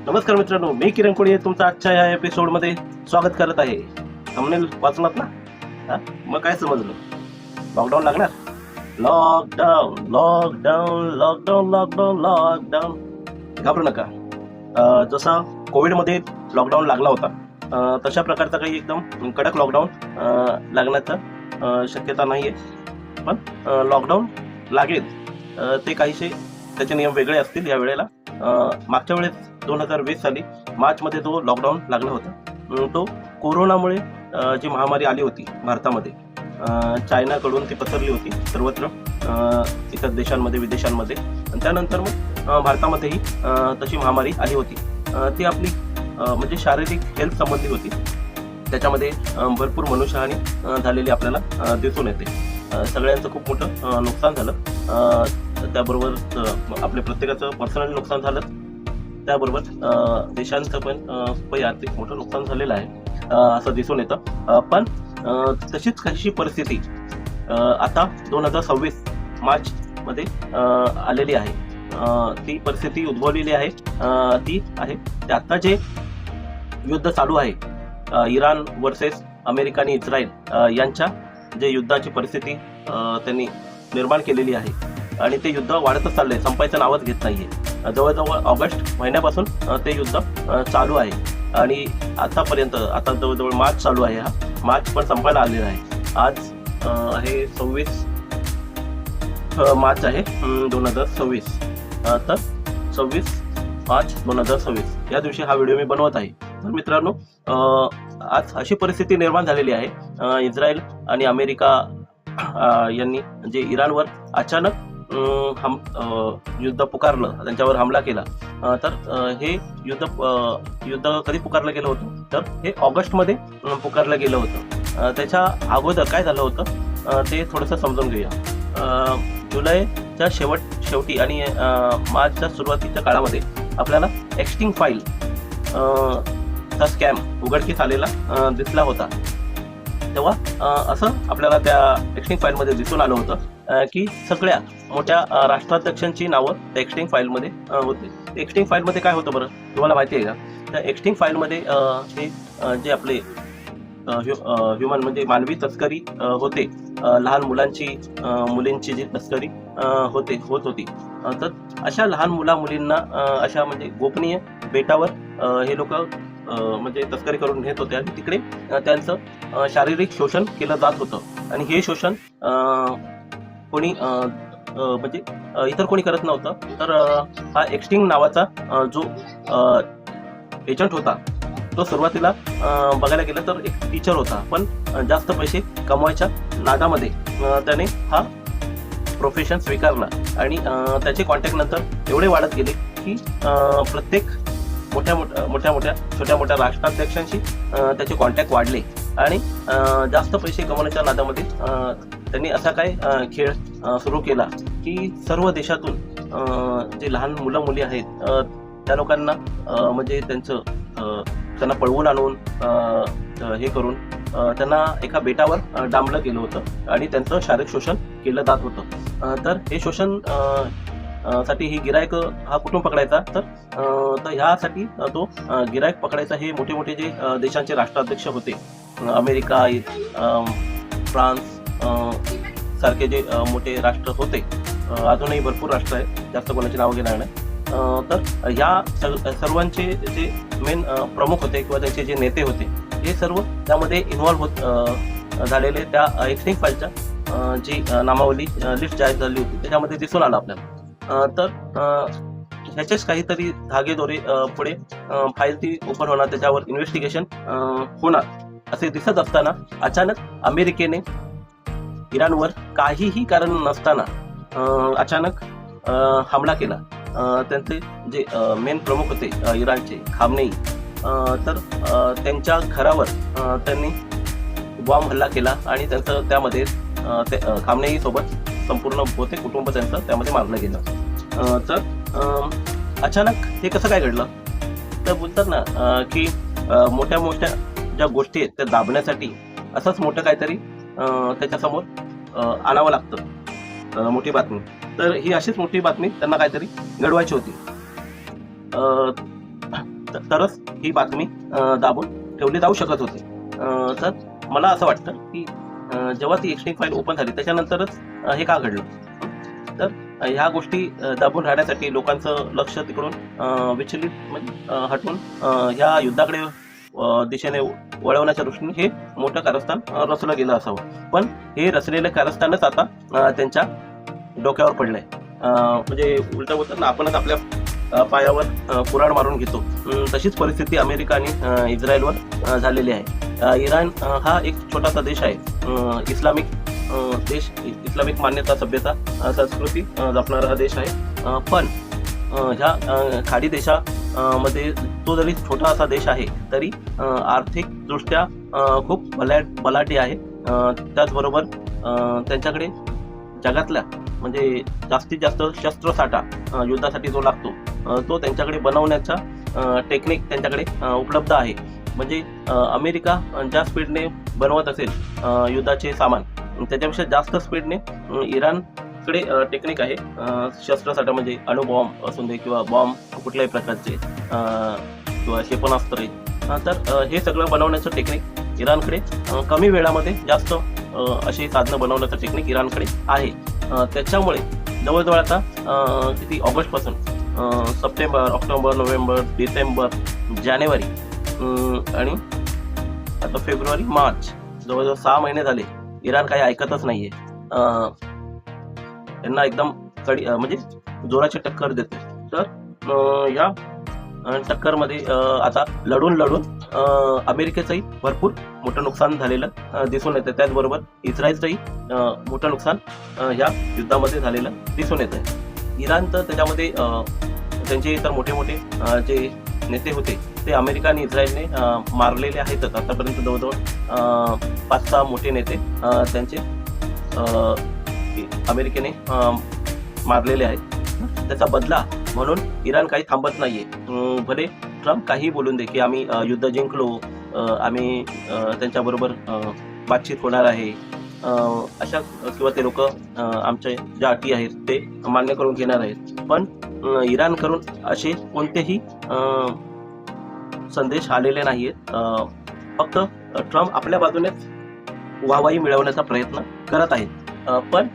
नमस्कार मित्रांनो, मी किरण कोळी तुमचं आजच्या या एपिसोड मध्ये स्वागत करत आहे. थंबनेल वाचलात ना? मग काय समजलं? लॉकडाऊन लागणार? Lockdown lockdown lockdown lockdown lockdown. घाबरू नका. जसा कोविड मध्ये लॉकडाऊन लागला होता तशा प्रकारचा काही एकदम कडक लॉकडाऊन लागण्याचा शक्यता नाहीये. पण लॉकडाऊन लागेल ते काहीसे त्याचे नियम वेगळे असतील या वेळेला. मागच्या वेळेस 2020 साली मार्चमध्ये जो लॉकडाऊन लागला होता तो कोरोनामुळे जी महामारी आली होती भारतामध्ये, चायनाकडून ती पसरली होती सर्वत्र, इतर देशांमध्ये विदेशांमध्ये, आणि त्यानंतर मग भारतामध्येही तशी महामारी आली होती. ती आपली म्हणजे शारीरिक हेल्थ संबंधी होती. त्याच्यामध्ये भरपूर मनुष्यहानी झालेली आपल्याला दिसून येते. सगळ्यांचं खूप मोठं नुकसान झालं. त्याबरोबर आपल्या प्रत्येकाचं पर्सनल नुकसान झालं, त्याबरोबर देशांचं पण खूप आर्थिक मोठं नुकसान झालेलं आहे असं दिसून येतं. पण तशीच काहीशी परिस्थिती आता 2026 मार्च मध्ये आलेली आहे. ती परिस्थिती उद्भवलेली आहे. ती आहे ते आता जे युद्ध चालू आहे, इराण वर्सेस अमेरिका आणि इस्रायल यांच्या जे युद्धाची परिस्थिती त्यांनी निर्माण केलेली आहे, आणि ते युद्ध वाढतच चाललंय, संपायचं नावच घेत नाहीये. जवळजवळ ऑगस्ट महिन्यापासून ते युद्ध चालू आहे, आणि आतापर्यंत आता जवळजवळ मार्च चालू आहे. हा मार्च पण संपायला आलेला आहे. आज आहे 26 मार्च आहे 2026. तर 26 मार्च 2026 या दिवशी हा व्हिडिओ मी बनवत आहे. तर मित्रांनो, आज अशी परिस्थिती निर्माण झालेली आहे. इस्रायल आणि अमेरिका यांनी जे इराणवर अचानक युद्ध पुकारलं, त्यांच्यावर हमला केला. तर हे युद्ध कधी पुकारलं गेलं होतं? तर हे ऑगस्टमध्ये पुकारलं गेलं होतं. त्याच्या अगोदर काय झालं होतं ते थोडंसं समजून घेऊया. जुलैच्या शेवटी आणि मार्चच्या सुरुवातीच्या काळामध्ये आपल्याला एक्स्टिंग फाईल चा स्कॅम उघडकीस आलेला दिसला होता. तेव्हा असं आपल्याला त्या एक्स्टिंग फाईलमध्ये दिसून आलं होतं की सगळ्या मोठ्या राष्ट्राध्यक्षांची नावं त्या एक्स्टिंग फाईलमध्ये होती. एक्स्टिंग फाईलमध्ये काय होतं बरं, तुम्हाला माहिती आहे का? त्या एक्स्टिंग फाईलमध्ये हे जे आपले ह्युमन म्हणजे मानवी तस्करी होते, लहान मुलींची जी तस्करी होत होती. तर अशा लहान मुलींना अशा म्हणजे गोपनीय बेटावर हे लोक म्हणजे तस्करी करून घेत होते, आणि तिकडे त्यांचं शारीरिक शोषण केलं जात होतं. आणि हे शोषण कोणी म्हणजे इतर कोणी करत नव्हतं. तर हा एक्स्टिंग नावाचा जो एजंट होता तो सुरुवातीला बघायला गेलं तर एक टीचर होता, पण जास्त पैसे कमवायच्या नादामध्ये त्याने हा प्रोफेशन स्वीकारला, आणि त्याचे कॉन्टॅक्ट नंतर एवढे वाढत गेले की प्रत्येक छोट्या मोठ्या राष्ट्राध्यक्षांशी त्याचे कॉन्टॅक्ट वाढले, आणि जास्त पैसे कमवण्याच्या नादामध्ये त्यांनी असा काय खेळ सुरू केला की सर्व देशातून जे लहान मुली आहेत त्या लोकांना म्हणजे त्यांना पळवून आणून हे करून त्यांना एका बेटावर डांबलं गेलं होतं, आणि त्यांचं शारीरिक शोषण केलं जात होतं. तर हे शोषण साठी ही गिरायक हा कुठून पकडायचा? तर ह्यासाठी तो गिरायक पकडायचा हे मोठे जे देशांचे राष्ट्राध्यक्ष होते, अमेरिका, फ्रान्स सारखे जे मोठे राष्ट्र होते, अजूनही भरपूर राष्ट्र आहेत, जास्त कोणाची नावं घेणार नाही. तर ह्या सर्वांचे जे मेन प्रमुख होते किंवा त्यांचे जे नेते होते, हे सर्व त्यामध्ये इन्व्हॉल्व्ह झालेले त्या एक्स्टिंग फाईलच्या जी नामावली लिस्ट जाहीर झाली होती त्याच्यामध्ये दिसून आलं आपल्याला. तर ह्याचेच काहीतरी धागेदोरे पुढे फाईल ती ओपन होणार, त्याच्यावर इन्व्हेस्टिगेशन होणार असे दिसत असताना अचानक अमेरिकेने इराणवर काहीही कारण नसताना अचानक हमला केला. त्यांचे जे मेन प्रमुख होते इराणचे, खामनेई, तर त्यांच्या घरावर त्यांनी बॉम्ब हल्ला केला, आणि त्यांचं त्यामध्ये खामनेई सोबत संपूर्ण होते कुटुंब त्यांचं त्यामध्ये मारलं गेलं. तर अचानक हे कसं काय घडलं? तर बोलतात ना की मोठ्या ज्या गोष्टी आहेत त्या दाबण्यासाठी असंच मोठं काहीतरी त्याच्यासमोर आणावं लागतं, मोठी बातमी. तर ही अशीच मोठी बातमी त्यांना काहीतरी घडवायची होती. तरच ही बातमी दाबून ठेवली जाऊ शकत होती. तर मला असं वाटतं की जेव्हा ती एक्सटिंग फाईल ओपन झाली त्याच्यानंतरच हे का घडलं. तर ह्या गोष्टी दाबून राहण्यासाठी लोकांचं लक्ष तिकडून विचलित म्हणजे हटवून ह्या युद्धाकडे दिशेने वळवण्याच्या दृष्टीने हे मोठं कारस्थान रचलं गेलं असावं. पण हे रचलेलं कारस्थानच आता त्यांच्या डोक्यावर पडलंय. म्हणजे उलट बोलतात ना, आपणच आपल्या पायावर कुऱ्हाड मारून घेतो. तशीच परिस्थिती अमेरिका आणि इस्रायलवर झालेली आहे. इराण हा एक छोटासा देश आहे, इस्लामिक देश, इस्लामिक मान्यता, सभ्यता, संस्कृती जपणारा देश आहे. पण ह्या खाडी देशामध्ये तो जरी छोटा असा देश आहे तरी आर्थिकदृष्ट्या खूप बलाढ्य आहे. त्याचबरोबर त्यांच्याकडे जगातल्या म्हणजे जास्तीत जास्त शस्त्रसाठा युद्धासाठी जो लागतो तो त्यांच्याकडे बनवण्याचा टेक्निक त्यांच्याकडे उपलब्ध आहे. म्हणजे अमेरिका ज्या स्पीडने बनवत असेल युद्धाचे सामान, त्याच्यापेक्षा जास्त स्पीडने इराणकडे टेक्निक आहे शस्त्रसाठा, म्हणजे अणुबॉम्ब असून दे किंवा बॉम्ब कुठल्याही प्रकारचे किंवा क्षेपणास्त्रे. तर हे सगळं बनवण्याचं टेक्निक इराणकडे कमी वेळामध्ये जास्त अशी साधनं बनवण्याचं टेक्निक इराणकडे आहे. त्याच्यामुळे जवळजवळ आता किती ऑगस्टपासून सप्टेंबर, ऑक्टोबर, नोव्हेंबर, डिसेंबर, जानेवारी आणि आता फेब्रुवारी, मार्च, जवळजवळ 6 महिने झाले इराण काही ऐकतच नाहीये. त्यांना एकदम म्हणजे जोराची टक्कर देते. तर या टक्करमध्ये आता लढून अमेरिकेचंही भरपूर मोठं नुकसान झालेलं दिसून येतं. त्याचबरोबर इस्रायलचंही मोठं नुकसान ह्या युद्धामध्ये झालेलं दिसून येत आहे. इराण तर त्याच्यामध्ये त्यांचे इतर मोठे जे नेते होते ते अमेरिका आणि इस्रायलने मारलेले आहेतच. आतापर्यंत जवळजवळ 5-6 मोठे नेते त्यांचे अमेरिकेने मारलेले आहेत. त्याचा बदला म्हणून इराण काही थांबत नाहीये. भले ट्रम्प काही बोलून दे की आम्ही युद्ध जिंकलो, आम्ही त्यांच्याबरोबर बातचीत होणार आहे, अशा किंवा ते लोक आमच्या ज्या अटी आहेत ते मान्य करून घेणार आहेत. पण इराणकडून असे कोणतेही संदेश आलेले नाहीयेत. फक्त ट्रम्प आपल्या बाजूनेच वाहवाही मिळवण्याचा प्रयत्न करत आहेत. पण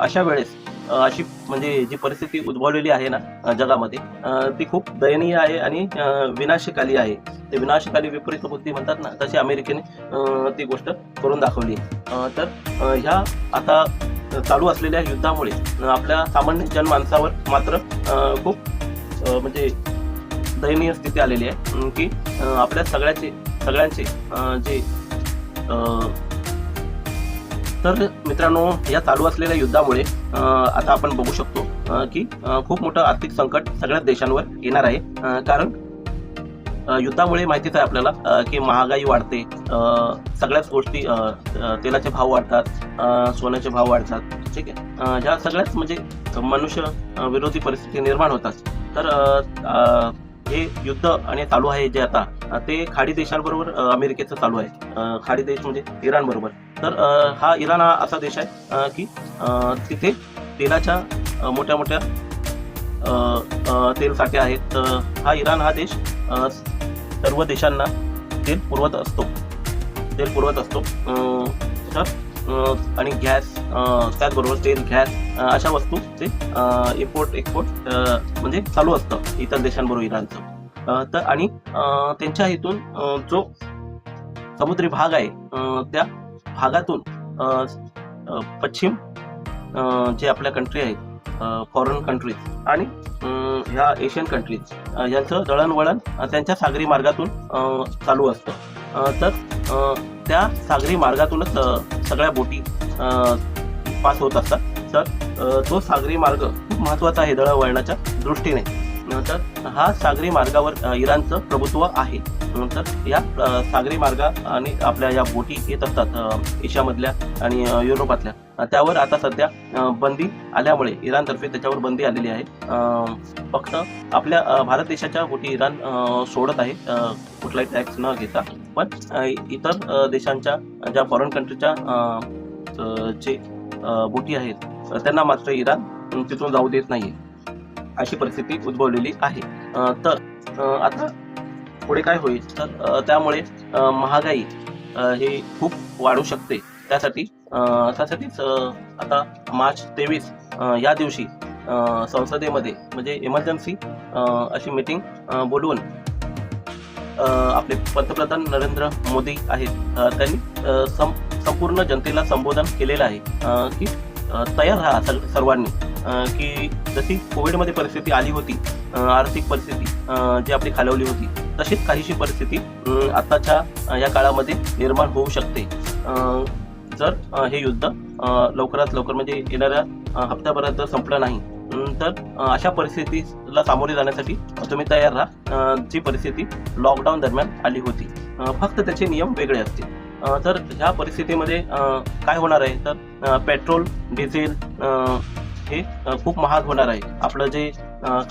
अशा वेळेस अशी म्हणजे जी परिस्थिती उद्भवलेली आहे ना जगामध्ये, ती खूप दयनीय आहे आणि विनाशकारी आहे. ते विनाशकारी विपरीत बुद्धी म्हणतात ना, तशी अमेरिकेने ती गोष्ट करून दाखवली. तर ह्या आता चालू असलेल्या युद्धामुळे आपल्या सामान्य जनमानसावर मात्र खूप म्हणजे दयनीय स्थिती आलेली आहे की आपल्या सगळ्यांचे जे तर मित्रांनो, या चालू असलेल्या युद्धामुळे आता आपण बघू शकतो की खूप मोठं आर्थिक संकट सगळ्याच देशांवर येणार आहे. कारण युद्धामुळे माहितीच आहे आपल्याला की महागाई वाढते, सगळ्याच गोष्टी, तेलाचे भाव वाढतात, सोन्याचे भाव वाढतात. ठीक आहे, ह्या सगळ्याच म्हणजे मनुष्य विरोधी परिस्थिती निर्माण होतात. तर हे युद्ध आणि चालू आहे जे आता ते खाडी देशांबरोबर अमेरिकेचं चालू आहे. खाडी देश म्हणजे इराण बरोबर. तर हा इराण हा असा देश आहे की तिथे तेलाच्या मोठ्या तेल साठे आहेत. हा इराण हा देश सर्व देशांना तेल पुरवत असतो. तर आणि गॅस, त्याचबरोबर तेल, गॅस अशा वस्तू ते इम्पोर्ट एक्सपोर्ट म्हणजे चालू असतं इतर देशांबरोबर इराणचं. तर आणि त्यांच्या इथून जो समुद्री भाग आहे त्या भागातून पश्चिम जे आपल्या कंट्री आहेत, फॉरेन कंट्रीज आणि ह्या एशियन कंट्रीज यांचं दळणवळण त्यांच्या सागरी मार्गातून चालू असतं. तर त्या सागरी मार्गातूनच सगळ्या बोटी पास होत असतात. तर तो सागरी मार्ग खूप महत्त्वाचा आहे दळणवळणाच्या दृष्टीने. तर हा सागरी मार्गावर इराणचं प्रभुत्व आहे. तर या सागरी मार्गा आणि आपल्या या बोटी येत असतात एशियामधल्या आणि युरोपातल्या. त्यावर आता सध्या बंदी आल्यामुळे इराणतर्फे त्याच्यावर बंदी आलेली आहे. फक्त आपल्या भारत देशाच्या बोटी इराण सोडत आहे कुठलाही टॅक्स न घेता. पण इतर देशांच्या ज्या फॉरेन कंट्रीच्या जे बोटी आहेत त्यांना मात्र इराण तिथून जाऊ देत नाही, अशी परिस्थिती उद्भवलेली आहे. तर आता पुढे काय होईल तर त्यामुळे महागाई ही खूप वाढू शकते. त्यासाठीच आता मार्च 23 या दिवशी संसदेमध्ये म्हणजे इमर्जन्सी अशी मीटिंग बोलवून आपले पंतप्रधान नरेंद्र मोदी आहेत त्यांनी संपूर्ण जनतेला संबोधन केलेलं आहे की तयार राहा सर्वांनी की जशी कोविडमध्ये परिस्थिती आली होती, आर्थिक परिस्थिती जी आपली खालवली होती, तशीच काहीशी परिस्थिती आताच्या या काळामध्ये निर्माण होऊ शकते जर हे युद्ध लवकरात लवकर म्हणजे येणाऱ्या हप्त्याभरात जर संपलं नाही तर अशा परिस्थितीला सामोरे जाण्यासाठी तुम्ही तयार राहा जी परिस्थिती लॉकडाऊन दरम्यान आली होती. फक्त त्याचे नियम वेगळे असतील. तर ह्या परिस्थितीमध्ये काय होणार आहे तर पेट्रोल, डिझेल हे खूप महाग होणार आहे. आपलं जे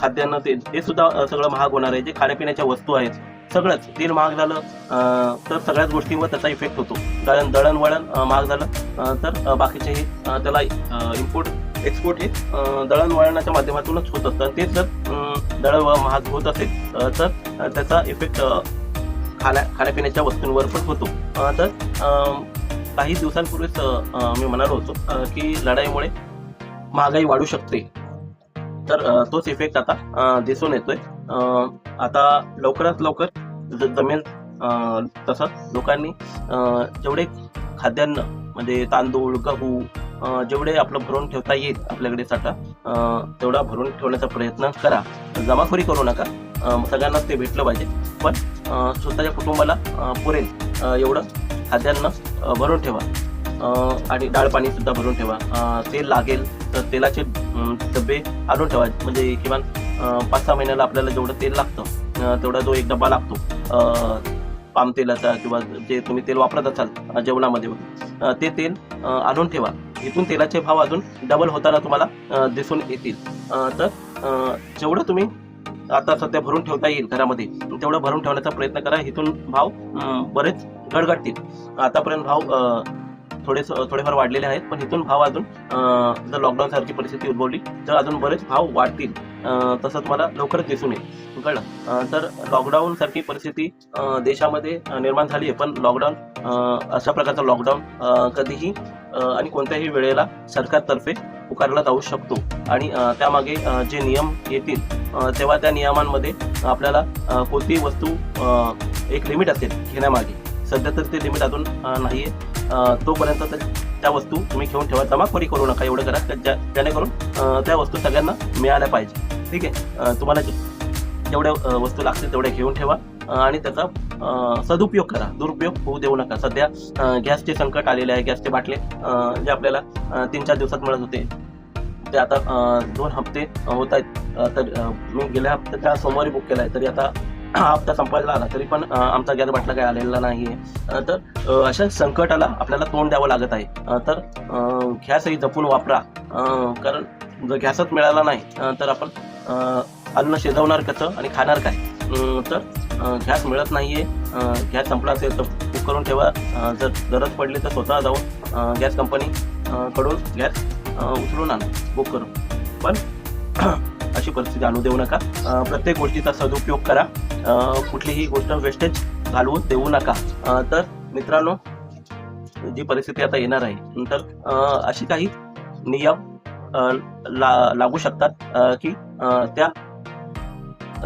खाद्यान्न तेल हे सुद्धा सगळं महाग होणार आहे. जे खाण्यापिण्याच्या वस्तू आहेत सगळंच, तेल महाग झालं तर सगळ्याच गोष्टींवर त्याचा इफेक्ट होतो. कारण दळणवळण महाग झालं तर बाकीचे हे त्याला इम्पोर्ट एक्सपोर्ट हे दळणवळणाच्या माध्यमातूनच होत असतं. तेच जर दळणवळण महाग होत असेल तर त्याचा इफेक्ट खाण्यापिण्याच्या वस्तूंवर पण होतो. तर काही दिवसांपूर्वीच मी म्हणालो होतो की लढाईमुळे महागाई वाढू शकते. तर तोच इफेक्ट आता दिसून येतोय. आता लवकरात लवकर जमेल तसं लोकांनी जेवढे खाद्यान्न म्हणजे तांदूळ, गहू जेवढे आपलं भरून ठेवता येईल आपल्याकडे साठा तेवढा भरून ठेवण्याचा प्रयत्न करा. जमाखोरी करू नका. सगळ्यांनाच ते भेटलं पाहिजे, पण स्वतःच्या कुटुंबाला पुरेल एवढं खाद्यान्न भरून ठेवा. आणि डाळ पाणी सुद्धा भरून ठेवा. तेल लागेल तर तेलाचे डबे आणून ठेवा. म्हणजे किमान 5-6 महिन्याला आपल्याला जेवढं तेल लागतं तेवढा जो एक डबा लागतो पाम तेलाचा किंवा जे तुम्ही तेल वापरत असाल जेवणामध्ये ते तेल आणून ठेवा. इथून तेलाचे भाव अजून डबल होताना तुम्हाला दिसून येतील. तर जेवढं तुम्ही आता सध्या भरून ठेवता येईल घरामध्ये तेवढं भरून ठेवण्याचा प्रयत्न करा. इथून भाव बरेच गडगडतील. आतापर्यंत भाव थोडेफार वाढलेले आहेत, पण इथून भाव अजून जर लॉकडाऊन सारखी परिस्थिती उद्भवली तर अजून बरेच भाव वाढतील. तसं तुम्हाला लवकरच दिसून येईल. कळलं? तर लॉकडाऊन सारखी परिस्थिती देशामध्ये निर्माण झाली आहे, पण लॉकडाऊन अशा प्रकारचा लॉकडाऊन कधीही आणि कोणत्याही वेळेला सरकारतर्फे पुकारला जाऊ शकतो. आणि त्यामागे जे नियम येतील तेव्हा त्या नियमांमध्ये आपल्याला कोणतीही वस्तू एक लिमिट असेल घेण्यामागे. सध्या तर ते लिमिट अजून नाही आहे. तोपर्यंत त्या वस्तू तुम्ही घेऊन ठेवा. जमाखोरी करू नका. एवढं करा जेणेकरून त्या वस्तू सगळ्यांना मिळाल्या पाहिजे. ठीक आहे? तुम्हाला जेवढ्या वस्तू लागतील तेवढ्या घेऊन ठेवा आणि त्याचा सदुपयोग करा. दुरुपयोग होऊ देऊ नका. सध्या गॅसचे संकट आलेले आहे. गॅसचे बाटले जे आपल्याला 3-4 दिवसात मिळत होते ते आता 2 हप्ते होत आहेत. तर मी गेल्या हप्त्याच्या सोमवारी बुक केला आहे, तरी आता हा हप्ता संपायला आला तरी पण आमचा गॅस बाटला काही आलेला नाही आहे. तर अशा संकटाला आपल्याला तोंड द्यावं लागत आहे. तर गॅसही जपून वापरा. कारण जर गॅसच मिळाला नाही तर आपण अन्न शिजवणार कसं आणि खाणार काय? तर गॅस मिळत नाहीये. गॅस संपला असेल तर बुक करून ठेवा. जर गरज पडली तर स्वतः जाऊन गॅस कंपनी कडून गॅस उचलून आणा बुक करून. पण अशी परिस्थिती आणू देऊ नका. प्रत्येक गोष्टीचा सदुपयोग करा. कुठलीही गोष्ट वेस्टेज घालवून देऊ नका. तर मित्रांनो, जी परिस्थिती आता येणार आहे तर अशी काही नियम लागू शकतात की त्या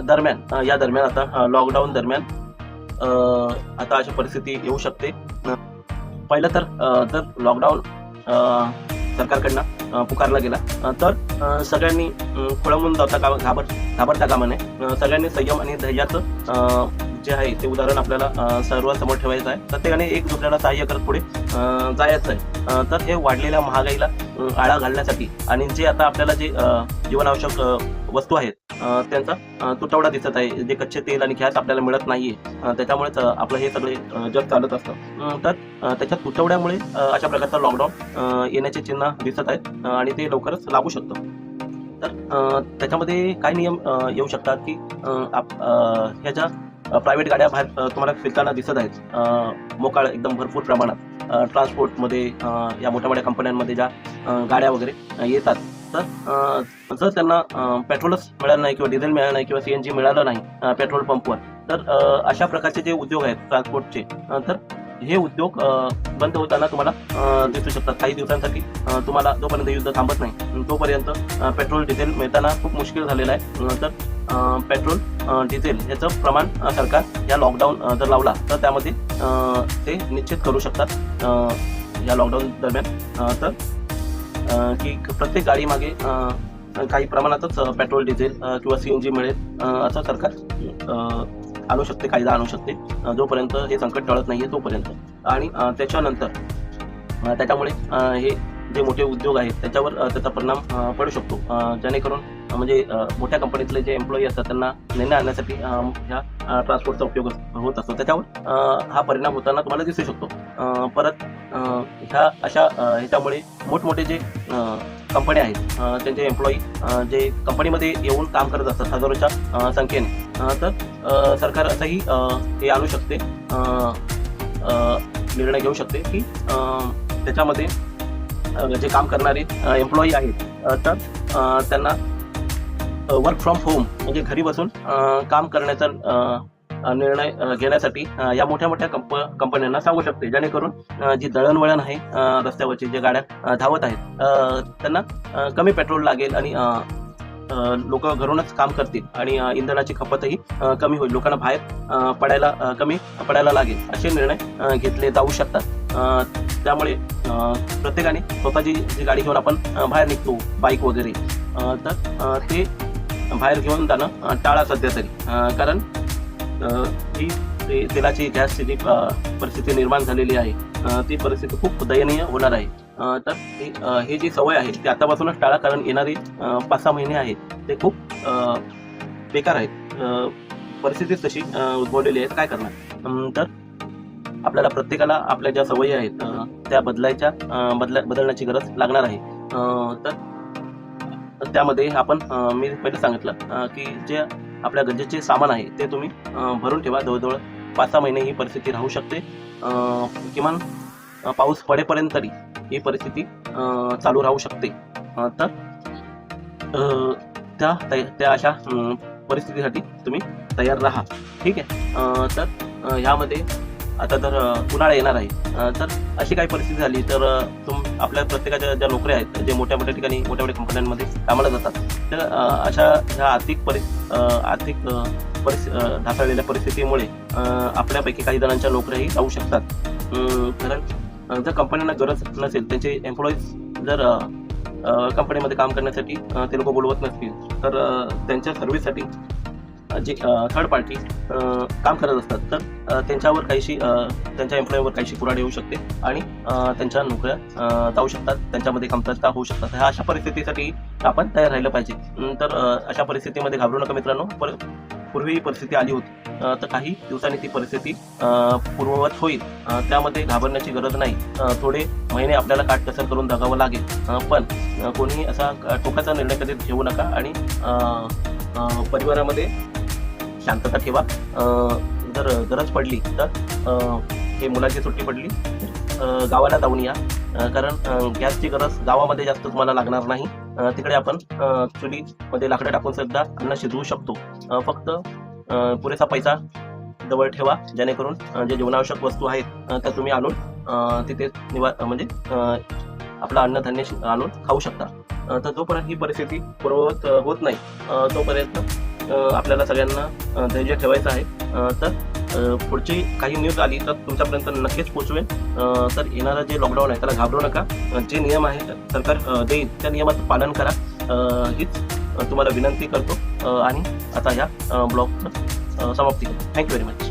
दरम्यान या दरम्यान आता लॉकडाऊन दरम्यान आता अशी परिस्थिती येऊ शकते. पहिलं तर जर लॉकडाऊन सरकारकडनं पुकारला गेला तर सगळ्यांनी खोळंबून घाबरता कामा नये. सगळ्यांनी संयम आणि धैर्याचं जे आहे ते उदाहरण आपल्याला सर्वांसमोर ठेवायचं आहे. प्रत्येकाने एक दुसऱ्याला सहाय्य करत पुढे जायचं आहे. तर हे वाढलेल्या महागाईला आळा घालण्यासाठी आणि जे आता आपल्याला जे जीवनावश्यक वस्तू आहेत त्यांचा तुटवडा दिसत आहे. जे कच्चे तेल आणि गॅस आपल्याला मिळत नाहीये त्याच्यामुळेच आपलं हे सगळे जग चालत असतं. तर त्याच्या तुटवड्यामुळे अशा प्रकारचा लॉकडाऊन येण्याचे चिन्ह दिसत आहेत आणि ते लवकरच लागू शकतं. तर त्याच्यामध्ये काय नियम येऊ शकतात की ह्या ज्या प्रायव्हेट गाड्या बाहेर तुम्हाला फिरताना दिसत आहेत मोकाळ एकदम भरपूर प्रमाणात ट्रान्सपोर्टमध्ये या मोठ्या मोठ्या कंपन्यांमध्ये ज्या गाड्या वगैरे येतात तर जर त्यांना पेट्रोलच मिळालं नाही किंवा डिझेल मिळालं नाही किंवा CNG मिळालं नाही पेट्रोल पंपवर, तर अशा प्रकारचे जे उद्योग आहेत ट्रान्सपोर्टचे, तर हे उद्योग बंद होताना तुम्हाला दिसू शकतात. काही दिवसांसाठी तुम्हाला जोपर्यंत युद्ध थांबत नाही तोपर्यंत पेट्रोल डिझेल मिळताना खूप मुश्किल झालेलं आहे. तर पेट्रोल डिझेल याचं प्रमाण सरकार या लॉकडाऊन जर लावला तर त्यामध्ये ते निश्चित करू शकतात या लॉकडाऊन दरम्यान, तर की प्रत्येक गाडीमागे काही प्रमाणातच पेट्रोल डिझेल किंवा CNG मिळेल असं सरकार आणू शकते, कायदा आणू शकते जोपर्यंत हे संकट टळत नाहीये तोपर्यंत. आणि त्याच्यानंतर त्याच्यामुळे हे जे मोठे उद्योग आहेत त्याच्यावर त्याचा परिणाम पडू शकतो, जेणेकरून म्हणजे मोठ्या कंपनीतले जे एम्प्लॉई असतात त्यांना नेण्या आणण्यासाठी ह्या ट्रान्सपोर्टचा उपयोग होत असतो, त्याच्यावर हा परिणाम होताना तुम्हाला दिसू शकतो. परत ह्या अशा ह्याच्यामुळे मोठमोठे जे कंपन्या आहेत त्यांचे एम्प्लॉई जे कंपनीमध्ये येऊन काम करत असतात हजारोच्या संख्येने, तर सरकार असंही हे आणू शकते, निर्णय घेऊ शकते की त्याच्यामध्ये जे काम करणारे एम्प्लॉई आहेत तर त्यांना वर्क फ्रॉम होम म्हणजे घरी बसून काम करण्याचा निर्णय घेण्यासाठी या मोठ्या मोठ्या कंपन्यांना सांगू शकते, जेणेकरून जी दळणवळण आहे रस्त्यावरची जे गाड्या धावत आहेत त्यांना कमी पेट्रोल लागेल आणि लोक घरूनच काम करतील आणि इंधनाची खपतही कमी होईल, लोकांना बाहेर कमी पडायला लागेल असे निर्णय घेतले जाऊ शकतात. त्यामुळे प्रत्येकाने स्वतःची जी गाडी घेऊन आपण बाहेर निघतो बाईक वगैरे, तर ते बाहेर घेऊन जाणं टाळा सध्या तरी, कारण ही तेलाची गॅसची जी परिस्थिती निर्माण झालेली आहे ती परिस्थिती खूप दयनीय होणार आहे. तर ही जी सवय आहे ती आतापासूनच टाळा, कारण येणारे 5-6 महिने आहेत ते खूप बेकार आहेत, परिस्थितीच तशी उद्भवलेली आहे, काय करणार. तर आपल्याला प्रत्येकाला आपल्या ज्या सवयी आहेत त्या बदलण्याची गरज लागणार आहे. तर त्यामध्ये आपण मी पहिले सांगितलं की जे आपल्या गरजेचे सामान आहे ते तुम्ही भरून ठेवा. जवळजवळ 5-6 महिने ही परिस्थिती राहू शकते, किमान पाऊस पडेपर्यंत तरी ही परिस्थिती चालू राहू शकते. तर त्या अशा परिस्थितीसाठी तुम्ही तयार राहा, ठीक आहे. तर ह्यामध्ये आता जर उन्हाळा येणार आहे तर अशी काही परिस्थिती झाली तर आपल्या प्रत्येकाच्या ज्या नोकऱ्या आहेत जे मोठ्या मोठ्या ठिकाणी मोठ्या मोठ्या कंपन्यांमध्ये कामाला जातात, तर अशा ह्या आर्थिक ढासळलेल्या परिस्थितीमुळे आपल्यापैकी काही जणांच्या नोकऱ्याही जाऊ शकतात. कारण जर कंपन्यांना गरज नसेल, त्यांचे एम्प्लॉईज जर कंपनीमध्ये काम करण्यासाठी ते लोक बोलवत नसतील, तर त्यांच्या सर्व्हिससाठी जे थर्ड पार्टी काम करत असतात तर त्यांच्यावर त्यांच्या एम्प्लॉईवर काहीशी कुऱ्हाड येऊ शकते आणि त्यांच्या नोकऱ्या जाऊ शकतात, त्यांच्यामध्ये कमतरता होऊ शकतात. ह्या अशा परिस्थितीसाठी आपण तयार राहिलं पाहिजे. तर अशा परिस्थितीमध्ये घाबरू नका मित्रांनो. पूर्वी परिस्थिती आली होती तर काही दिवसांनी ती परिस्थिती पूर्ववत होईल, त्यामध्ये घाबरण्याची गरज नाही. थोडे महिने आपल्याला काटकसर करून जगावं लागेल, पण कोणीही असा टोकाचा निर्णय कधीच घेऊ नका आणि परिवारामध्ये शांतता ठेवा. जर गरज पडली तर हे मुलाची सुट्टी पडली गावाला जाऊन या, कारण गॅसची गरज गावामध्ये जास्त तुम्हाला लागणार नाही. तिकडे आपण चुलीमध्ये लाकडं टाकून सुद्धा अन्न शिजवू शकतो. फक्त पुरेसा पैसा जवळ ठेवा, जेणेकरून जे जीवनावश्यक वस्तू आहेत त्या तुम्ही आणून तिथे म्हणजे आपलं अन्नधान्य आणून खाऊ शकता. तर जोपर्यंत ही परिस्थिती पूर्ववत होत नाही तोपर्यंत आपल्याला सगळ्यांना धैर्य ठेवायचं आहे. तर पुढची काही न्यूज आली तर तुमच्यापर्यंत नक्कीच पोहोचवेल. तर येणारं जे लॉकडाऊन आहे त्याला घाबरू नका. जे नियम आहे सरकार देईल त्या नियमाचं पालन करा, हीच तुम्हाला विनंती करतो आणि आता या ब्लॉगचं समाप्ती करतो. Thank you very much.